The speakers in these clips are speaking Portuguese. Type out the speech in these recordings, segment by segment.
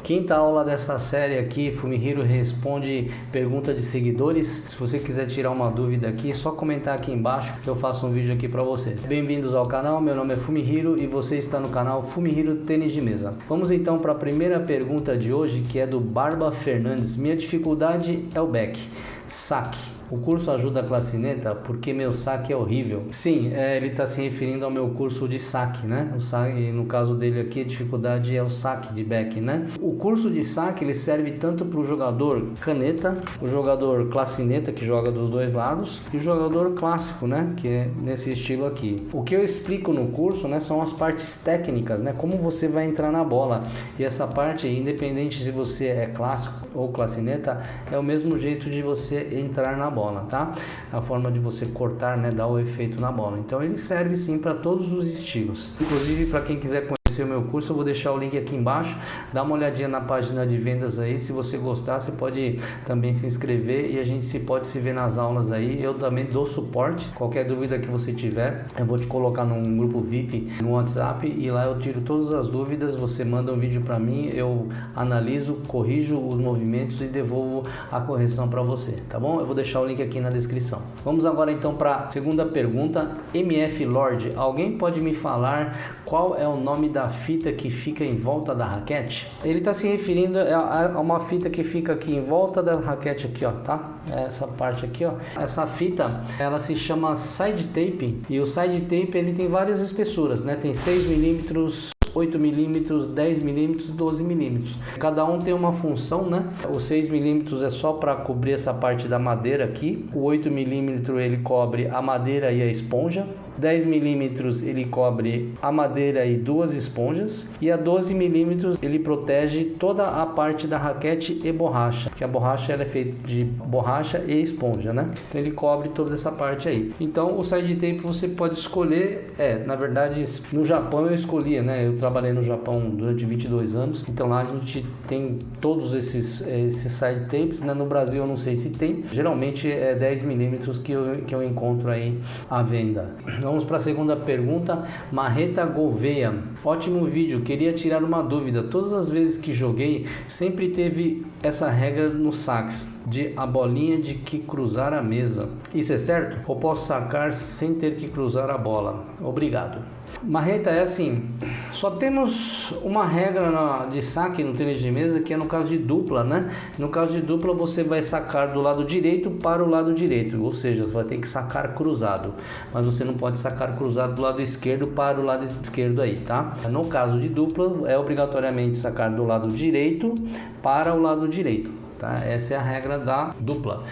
Quinta aula dessa série aqui, Fumihiro responde pergunta de seguidores. Se você quiser tirar uma dúvida aqui, é só comentar aqui embaixo que eu faço um vídeo aqui para você. Bem-vindos ao canal, meu nome é Fumihiro e você está no canal Fumihiro Tênis de Mesa. Vamos então para a primeira pergunta de hoje, que é do Barba Fernandes. Minha dificuldade é o back, saque. O curso ajuda a clacineta porque meu saque é horrível. Sim, ele está se referindo ao meu curso de saque, né? O saque, no caso dele aqui, a dificuldade é o saque de back, né? O curso de saque ele serve tanto para o jogador caneta, o jogador clacineta que joga dos dois lados e o jogador clássico, né? Que é nesse estilo aqui. O que eu explico no curso, né? São as partes técnicas, né? Como você vai entrar na bola. E essa parte, independente se você é clássico ou clacineta, é o mesmo jeito de você entrar na bola, tá? A forma de você cortar, né, dar o efeito na bola. Então ele serve sim para todos os estilos. Inclusive para quem quiser conhecer o meu curso, eu vou deixar o link aqui embaixo. Dá uma olhadinha na página de vendas aí. Se você gostar, você pode também se inscrever e a gente pode se ver nas aulas aí. Eu também dou suporte. Qualquer dúvida que você tiver, eu vou te colocar num grupo VIP no WhatsApp e lá eu tiro todas as dúvidas. Você manda um vídeo para mim, eu analiso, corrijo os movimentos e devolvo a correção para você, tá bom? Eu vou deixar o link aqui na descrição. Vamos agora então para a segunda pergunta. MF Lord, alguém pode me falar qual é o nome da fita que fica em volta da raquete? Ele está se referindo a uma fita que fica aqui em volta da raquete aqui, ó, tá? Essa parte aqui, ó. Essa fita, ela se chama side tape e o side tape ele tem várias espessuras, né? Tem 6 milímetros, 8 milímetros, 10 milímetros, 12 milímetros. Cada um tem uma função, né? O 6 milímetros é só para cobrir essa parte da madeira aqui. O 8 milímetros ele cobre a madeira e a esponja. 10 milímetros ele cobre a madeira e duas esponjas, e a 12 milímetros ele protege toda a parte da raquete e borracha, que a borracha ela é feita de borracha e esponja, né? Então ele cobre toda essa parte aí. Então o side tape você pode escolher, na verdade no Japão eu escolhia, né? Eu trabalhei no Japão durante 22 anos, então lá a gente tem todos esses side tapes, né? No Brasil eu não sei se tem, geralmente é 10 milímetros que eu encontro aí à venda. Vamos para a segunda pergunta. Marreta Gouveia, ótimo vídeo, queria tirar uma dúvida. Todas as vezes que joguei, sempre teve essa regra no sax, de a bolinha de que cruzar a mesa. Isso é certo? Ou posso sacar sem ter que cruzar a bola? Obrigado. Marreta, é assim, só temos uma regra de saque no tênis de mesa, que é no caso de dupla, né? No caso de dupla você vai sacar do lado direito para o lado direito, ou seja, você vai ter que sacar cruzado, mas você não pode sacar cruzado do lado esquerdo para o lado esquerdo aí, tá? No caso de dupla é obrigatoriamente sacar do lado direito para o lado direito, tá? Essa é a regra da dupla.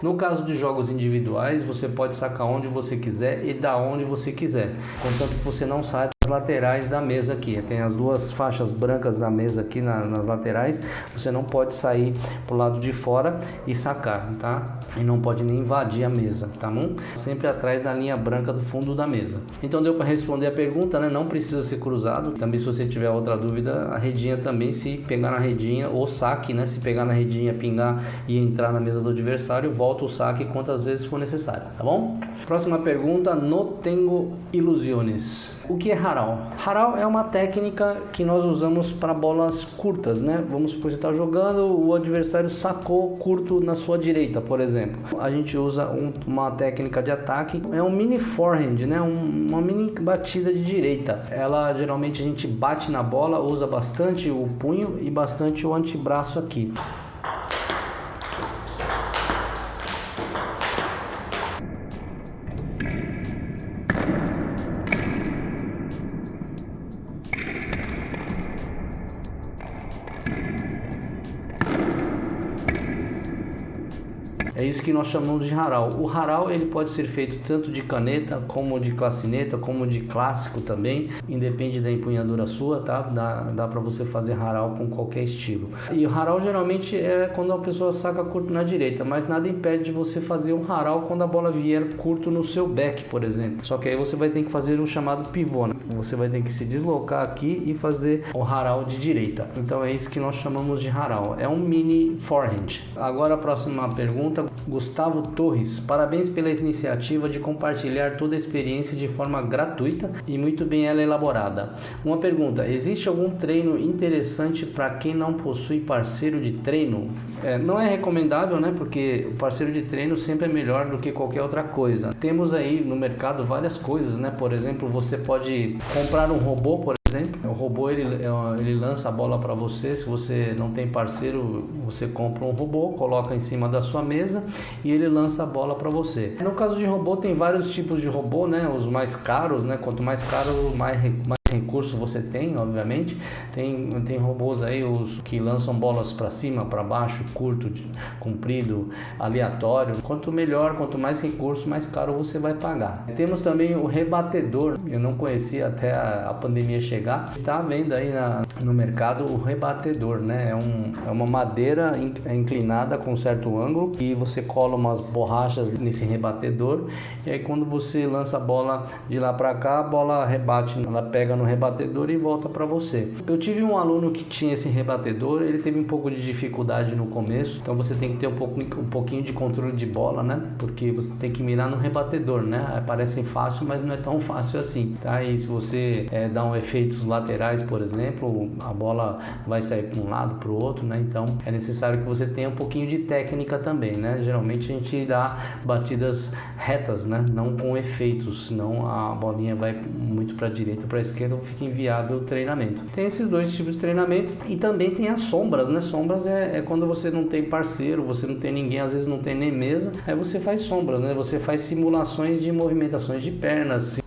No caso de jogos individuais, você pode sacar onde você quiser e da onde você quiser, contanto que você não saia das laterais da mesa aqui. Tem as duas faixas brancas da mesa aqui nas laterais, você não pode sair pro lado de fora e sacar, tá? E não pode nem invadir a mesa, tá bom? Sempre atrás da linha branca do fundo da mesa. Então deu para responder a pergunta, né? Não precisa ser cruzado. Também se você tiver outra dúvida, a redinha também, se pegar na redinha, ou saque, né? Se pegar na redinha, pingar e entrar na mesa do adversário, volta o saque quantas vezes for necessário, tá bom? Próxima pergunta, no tengo ilusiones. O que é haral? Haral é uma técnica que nós usamos para bolas curtas, né? Vamos supor que você está jogando, o adversário sacou curto na sua direita, por exemplo. A gente usa uma técnica de ataque, é um mini forehand, né? Uma mini batida de direita. Ela geralmente a gente bate na bola, usa bastante o punho e bastante o antebraço aqui. É isso que nós chamamos de haral. O haral ele pode ser feito tanto de caneta, como de clacineta, como de clássico também, independe da empunhadura sua, tá? Dá para você fazer haral com qualquer estilo. E o haral geralmente é quando a pessoa saca curto na direita, mas nada impede de você fazer um haral quando a bola vier curto no seu back, por exemplo. Só que aí você vai ter que fazer o chamado pivô, né? Você vai ter que se deslocar aqui e fazer o haral de direita. Então é isso que nós chamamos de haral. É um mini forehand. Agora a próxima pergunta, Gustavo Torres. Parabéns pela iniciativa de compartilhar toda a experiência de forma gratuita e muito bem ela elaborada. Uma pergunta, existe algum treino interessante para quem não possui parceiro de treino? Não é recomendável, né? Porque o parceiro de treino sempre é melhor do que qualquer outra coisa. Temos aí no mercado várias coisas, né? Por exemplo, você pode comprar um robô, por exemplo. O robô ele lança a bola para você. Se você não tem parceiro, você compra um robô, coloca em cima da sua mesa e ele lança a bola para você. No caso de robô, tem vários tipos de robô, né? Os mais caros, né? Quanto mais caro, mais recurso você tem, obviamente. Tem robôs aí, os que lançam bolas para cima, para baixo, curto, comprido, aleatório. Quanto melhor, quanto mais recurso, mais caro você vai pagar. Temos também o rebatedor. Eu não conhecia até a pandemia chegar. Está vendo aí no mercado o rebatedor, né? É uma madeira inclinada com certo ângulo e você cola umas borrachas nesse rebatedor e aí quando você lança a bola de lá para cá, a bola rebate, ela pega no rebatedor e volta para você. Eu tive um aluno que tinha esse rebatedor, ele teve um pouco de dificuldade no começo, então você tem que ter um pouquinho de controle de bola, né? Porque você tem que mirar no rebatedor, né? Parece fácil, mas não é tão fácil assim, tá? E se você dá efeitos laterais, por exemplo, a bola vai sair para um lado, para o outro, né? Então é necessário que você tenha um pouquinho de técnica também, né? Geralmente a gente dá batidas retas, né? Não com efeitos, senão a bolinha vai muito para a direita, para a esquerda, fica inviável o treinamento. Tem esses dois tipos de treinamento e também tem as sombras, né? Sombras é quando você não tem parceiro, você não tem ninguém, às vezes não tem nem mesa, aí você faz sombras, né? Você faz simulações de movimentações de pernas,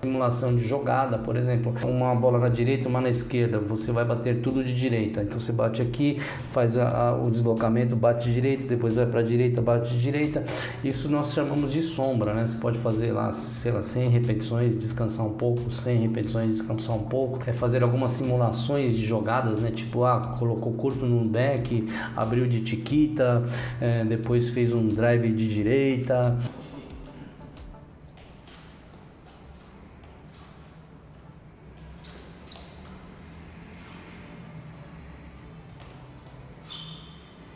simulação de jogada, por exemplo, uma bola na direita, uma na esquerda, você vai bater tudo de direita, então você bate aqui, faz o deslocamento, bate de direita, depois vai para a direita, bate de direita, isso nós chamamos de sombra, né? Você pode fazer lá, sei lá, 100 repetições, descansar um pouco, 100 repetições, descansar um pouco, fazer algumas simulações de jogadas, né? Tipo, colocou curto no back, abriu de chiquita, depois fez um drive de direita.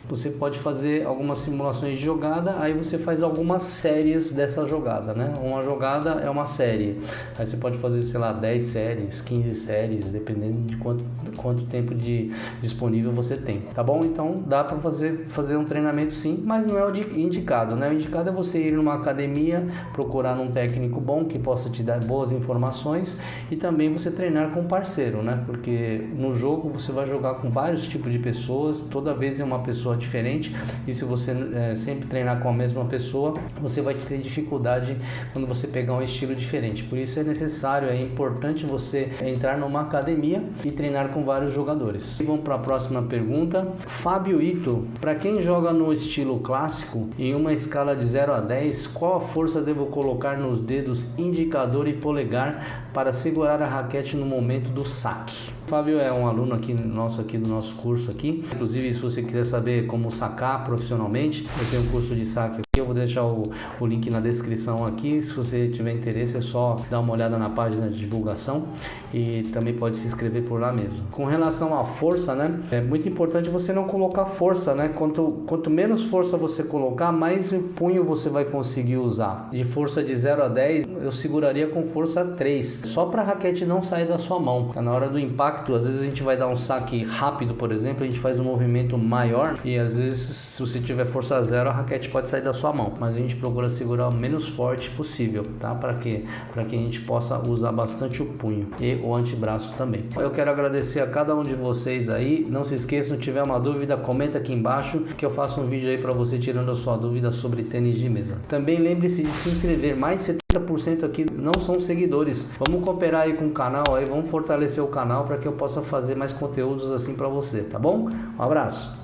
Você pode fazer algumas simulações de jogada, aí você faz algumas séries dessa jogada, né? Uma jogada é uma série, aí você pode fazer, sei lá, 10 séries, 15 séries, dependendo de quanto tempo disponível você tem, tá bom? Então dá para fazer um treinamento sim, mas não é o indicado, né? O indicado é você ir numa academia, procurar um técnico bom que possa te dar boas informações e também você treinar com parceiro, né? Porque no jogo você vai jogar com vários tipos de pessoas, toda vez é uma pessoa diferente e se você sempre treinar com a mesma pessoa, você vai ter dificuldade quando você pegar um estilo diferente. Por isso é importante você entrar numa academia e treinar com vários jogadores. E vamos para a próxima pergunta. Fábio Ito, para quem joga no estilo clássico, em uma escala de 0 a 10, qual a força devo colocar nos dedos indicador e polegar para segurar a raquete no momento do saque? Fábio é um aluno do nosso curso aqui. Inclusive, se você quiser saber como sacar profissionalmente, eu tenho um curso de saque aqui. Eu vou deixar o link na descrição aqui. Se você tiver interesse, é só dar uma olhada na página de divulgação e também pode se inscrever por lá mesmo. Com relação à força, né? É muito importante você não colocar força, né? Quanto menos força você colocar, mais punho você vai conseguir usar. De força de 0 a 10, eu seguraria com força 3, só para a raquete não sair da sua mão. Na hora do impacto, às vezes a gente vai dar um saque rápido, por exemplo, a gente faz um movimento maior e às vezes se você tiver força 0, a raquete pode sair da sua a mão, mas a gente procura segurar o menos forte possível, tá? Para quê? Para que a gente possa usar bastante o punho e o antebraço também. Eu quero agradecer a cada um de vocês aí. Não se esqueçam, se tiver uma dúvida, comenta aqui embaixo que eu faço um vídeo aí para você tirando a sua dúvida sobre tênis de mesa. Também lembre-se de se inscrever. Mais de 70% aqui não são seguidores. Vamos cooperar aí com o canal aí, vamos fortalecer o canal para que eu possa fazer mais conteúdos assim para você, tá bom? Um abraço.